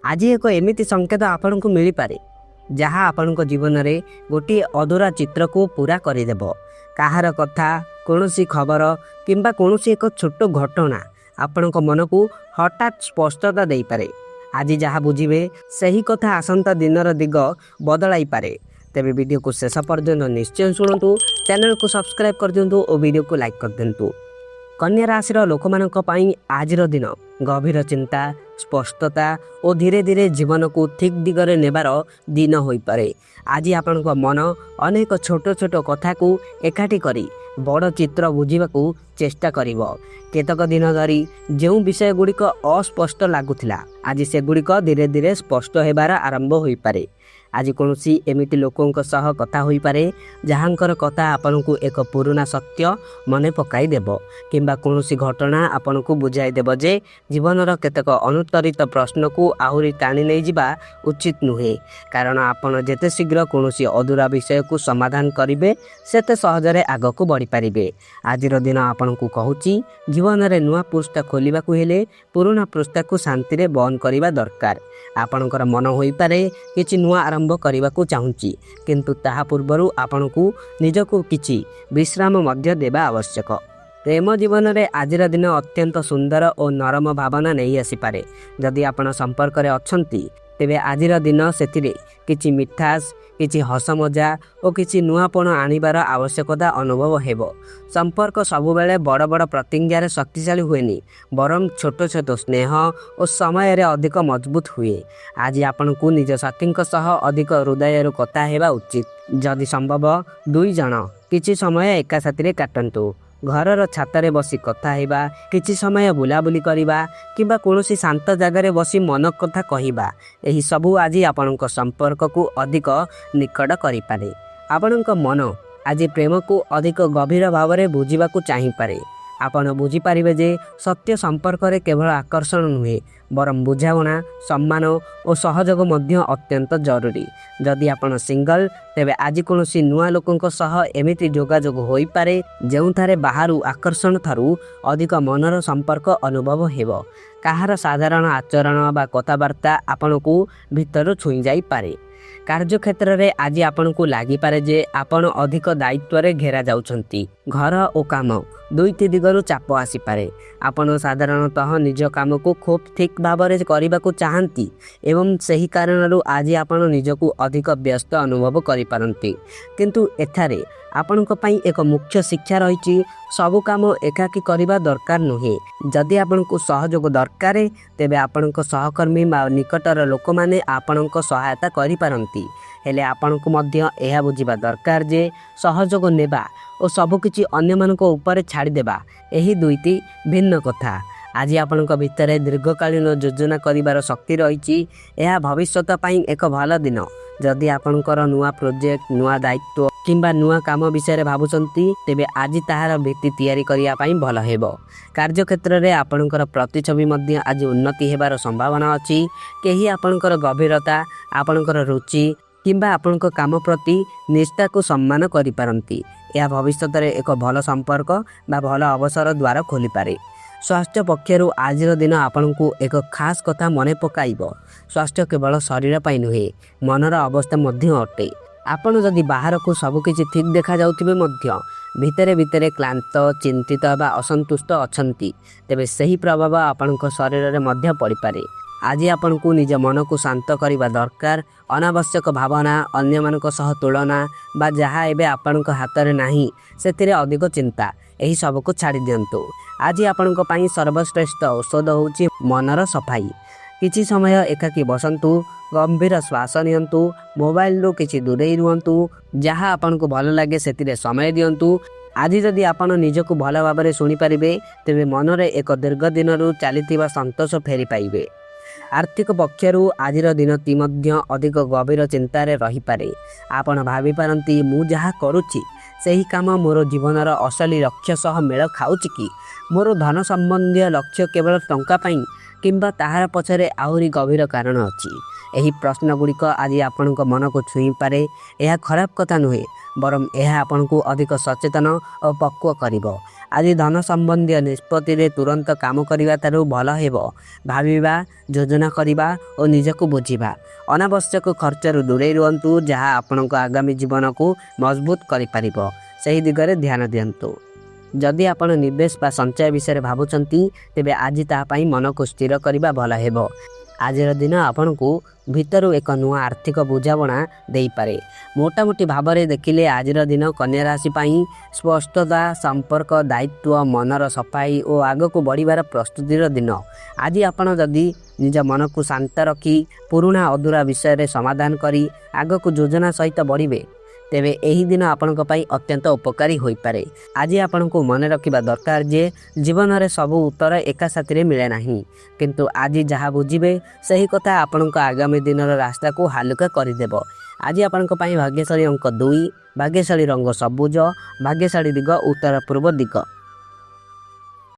आज एक एमिति संकेत आपन को मिल पारे जहाँ आपण जीवन में गोटे अधूरा चित्र को पूरा करदेव। कहार कथा कौन खबर किंबा कौन एक छोट घटना आपण मन को हठात स्पष्टता दे पारे। आज जहाँ बुझे सही कथा आसंता दिनर दिग बदलाई पारे। तेरे वीडियो को शेष पर्यंत निश्चय शुणु, चैनल को सब्सक्राइब कर दिंतु और वीडियो को लाइक कर दिंतु। कन्या राशि लोक मानक पई आजिर दिन गभीर चिंता, स्पष्टता और धीरे धीरे जीवन को ठीक दिगरे नेबार दिन होई पारे। आज आपण मन अनेक छोट छोट कथा को एकाठी करी बड़ चित्र बुझा चेष्टा करिवो। केतक दिन धरी जो विषय गुड़िक अस्पष्ट लगुला आज से गुड़िक धीरे धीरे स्पष्ट होबार आरंभ होई पारे। आज कौन एमिति लोकों सह कथा होई पारे जहाँकर कथा आपन को एक पुराना सत्य मन पकाई देव किंबा कौन घटना आपन को बुझाई देव जे जीवनर केतक अनुत्तरित प्रश्न को आहुरी टाणी नहीं जिबा उचित नुहे। कारण आपन जेते शीघ्र कौन अधूरा विषय को समाधान करिवे सेते सहजरे आग को बढ़ी पारिबे। आजिर दिन आपन को कहूची जीवन रे नुआ पृष्ठा खोलिबा को हेले पुराना पृष्ठा को शांति रे बंद करिबा दरकार। आपणकर मन होई पारे किछि नुआ आरंभ करने को चाहूँगी किंतु ताहा पूर्वरु आपण को निजको किछि विश्राम मध्य देवा आवश्यक। प्रेम जीवन में आजिर दिन अत्यंत सुंदर और नरम भावना नहीं आसीपारे। जदि आपण संपर्क में अछंती तेबे आजिर दिन सेतिरे किछि मिठास, किछि हस मजा और किछि नुआपण आनिबार आवश्यकता अनुभव हेबो। संपर्क सबुबेले बड़ बड़ प्रतिज्ञार शक्तिशाली हुएनी बरं छोट छोट स्नेह और समय रे अधिक मजबूत हुए। आज आपन को निज साथी सह अधिक हृदय कथा हेबा उचित। जदि संभव दुई जन किछि समय एका साथी काटंतु। घरर छातारे बसी कथा हेबा, किछि समय बुलाबुली करिबा किंबा कोनोसी शांत जगार बसी मन कथा कहिबा एही सबु आज आपनक संपर्क को अधिक निकट करि पारे। आपनक मन आज प्रेम को अधिक गभीर भाव में बुझा चाहि पारे। आपण बुझी पारिबे जे सत्य संपर्क रे केवल आकर्षण नुहे बरं बुझावना, सम्मान और सहयोग मध्य अत्यंत जरूरी। जदि आपण सिंगल तेबे आज कोनोसी नुआ लोकंक सह एमिति जोगाजोग होई पारे जेउथारे बाहरु आकर्षण थारु अधिक मनर संपर्क अनुभव हेबो। काहार साधारण आचरण बा कथाबार्ता आपण को भीतर छुई जाई पारे। कार्यक्षेत्र में आज आपण को लगी पारे जे आपण अधिक दायित्व रे घेरा जाउछंती। घर और काम दुईटी दिगरु चाप आसी पारे। आपण साधारणतः निज काम को खूब ठीक भाव में करने को चाहती एवं सही कारणरू आज आपण निजको अधिक व्यस्त अनुभव करि पारंती। किंतु एठारे आपणक पई एक मुख्य शिक्षा रही सबु काम एकाकी करबा दरकार नुहे। जदि आपनको सहयोग दरकार तेबे आपणक सहकर्मी बा निकटर लोक माने आपणक सहायता करि पारंती। हेले आपणको मध्य एहा बुझिबा दरकार जे सहयोग नेबा और सबकिछि अन्य मानको ऊपर छाड़ी देबा एही दुईटी भिन्न कथा। आज आपणक भितर दीर्घकालीन योजना करिवार शक्ति रही। यह भविष्यत पई एक भल दिन। जदि आपणकर नुआ प्रोजेक्ट, नुआ दायित्व किंबा नुआ काम विषय भावुंती तेबे आज ताहार भित्ति तैयारी करिया पई भल हेबो। कार्यक्षेत्र में आपणकर प्रतिछवि मध्य आज उन्नति हेबार संभावना अछि। केही आपणकर गभीरता, आपणकर रुचि किंबा आपणक काम प्रति निष्ठा को सम्मान करि पारंती। यह भविष्यत रे एक भल संपर्क बा भल अवसर द्वार खोली पारे। स्वास्थ्य पक्षरु आजिर दिन आपण को एक खास कथा मने पकाइबो। स्वास्थ्य केवल शरीर पाई नुहे मनर अवस्था मध्य अटे। आपण जदि बाहर को सबकिछि ठीक देखा जाउथिबे मध्य भितरे भितरे क्लांत, चिंतित बा असंतुष्ट अछंती तेबे सही प्रभाव आपणक शरीर रे मध्य पड़ी पारे। आज आपण को निज मन को शांत करबा दरकार। अनावश्यक भावना, अन्य मानक सह तुलना बा जहाँ एबे आपणक हाथ रे नाही सेतिरे अधिक चिंता एही सब को छाड़ी दियंतु। आज आपणक पई सर्वश्रेष्ठ औषध होची मनर सफाई। किछि समय एकाकी बसंतु, गंभीर श्वास नियंतु, मोबाइल रो किछि दूरेई रुहंतु, जहाँ आपणको भल लागे सेतिरे समय दियंतु। आज जदि आपण निजको भल भाव में शुणी पारिबे तेबे मनरे एक दीर्घ दिनरु चलीथिबा संतोष फेरी पाइबे। आर्थिक पक्षरु आजिर दिनटी मध्य अधिक गभीर चिंतार रही पारे। आपण भावी पारंती मु जहाँ करुछि सही काम मोर जीवनर असली लक्ष्य सह मेल खाउछि कि मोर धन संबंधी लक्ष्य केवल टंका पाई କିମ୍ବା ତାହାର ପଛରେ ଆହୁରି ଗଭୀର କାରଣ ଅଛି? ଏହି ପ୍ରଶ୍ନ ଗୁଡ଼ିକ ଆଜି ଆପଣଙ୍କ ମନକୁ ଛୁଇଁପାରେ। ଏହା ଖରାପ କଥା ନୁହେଁ, ବରଂ ଏହା ଆପଣଙ୍କୁ ଅଧିକ ସଚେତନ ଓ ପକ୍ୱ କରିବ। ଆଜି ଧନ ସମ୍ବନ୍ଧୀୟ ନିଷ୍ପତ୍ତିରେ ତୁରନ୍ତ କାମ କରିବା ଠାରୁ ଭଲ ହେବ ଭାବିବା, ଯୋଜନା କରିବା ଓ ନିଜକୁ ବୁଝିବା। ଅନାବଶ୍ୟକ ଖର୍ଚ୍ଚରୁ ଦୂରେଇ ରୁହନ୍ତୁ, ଯାହା ଆପଣଙ୍କ ଆଗାମୀ ଜୀବନକୁ ମଜବୁତ କରିପାରିବ। ସେହି ଦିଗରେ ଧ୍ୟାନ ଦିଅନ୍ତୁ। ଯଦି ଆପଣ ନିବେଶ ବା ସଞ୍ଚୟ ବିଷୟରେ ଭାବୁଛନ୍ତି, ତେବେ ଆଜି ତାହା ପାଇଁ ମନକୁ ସ୍ଥିର କରିବା ଭଲ ହେବ। ଆଜିର ଦିନ ଆପଣଙ୍କୁ ଭିତରୁ ଏକ ନୂଆ ଆର୍ଥିକ ବୁଝାମଣା ଦେଇପାରେ। ମୋଟାମୋଟି ଭାବରେ ଦେଖିଲେ ଆଜିର ଦିନ କନ୍ୟା ରାଶି ପାଇଁ ସ୍ପଷ୍ଟତା, ସମ୍ପର୍କ, ଦାୟିତ୍ୱ, ମନର ସଫାଇ ଓ ଆଗକୁ ବଢ଼ିବାର ପ୍ରସ୍ତୁତିର ଦିନ। ଆଜି ଆପଣ ଯଦି ନିଜ ମନକୁ ଶାନ୍ତ ରଖି ପୁରୁଣା ଅଧୁରା ବିଷୟରେ ସମାଧାନ କରି ଆଗକୁ ଯୋଜନା ସହିତ ବଢ଼ିବେ, ତେବେ ଏହି ଦିନ ଆପଣଙ୍କ ପାଇଁ ଅତ୍ୟନ୍ତ ଉପକାରୀ ହୋଇପାରେ। ଆଜି ଆପଣଙ୍କୁ ମନେ ରଖିବା ଦରକାର ଯେ ଜୀବନରେ ସବୁ ଉତ୍ତର ଏକା ସାଥିରେ ମିଳେ ନାହିଁ, କିନ୍ତୁ ଆଜି ଯାହା ବୁଝିବେ ସେହି କଥା ଆପଣଙ୍କ ଆଗାମୀ ଦିନର ରାସ୍ତାକୁ ହାଲୁକା କରିଦେବ। ଆଜି ଆପଣଙ୍କ ପାଇଁ ଭାଗ୍ୟଶାଳୀ ଅଙ୍କ 2, ଭାଗ୍ୟଶାଳୀ ରଙ୍ଗ ସବୁଜ, ଭାଗ୍ୟଶାଳୀ ଦିଗ ଉତ୍ତର ପୂର୍ବ ଦିଗ।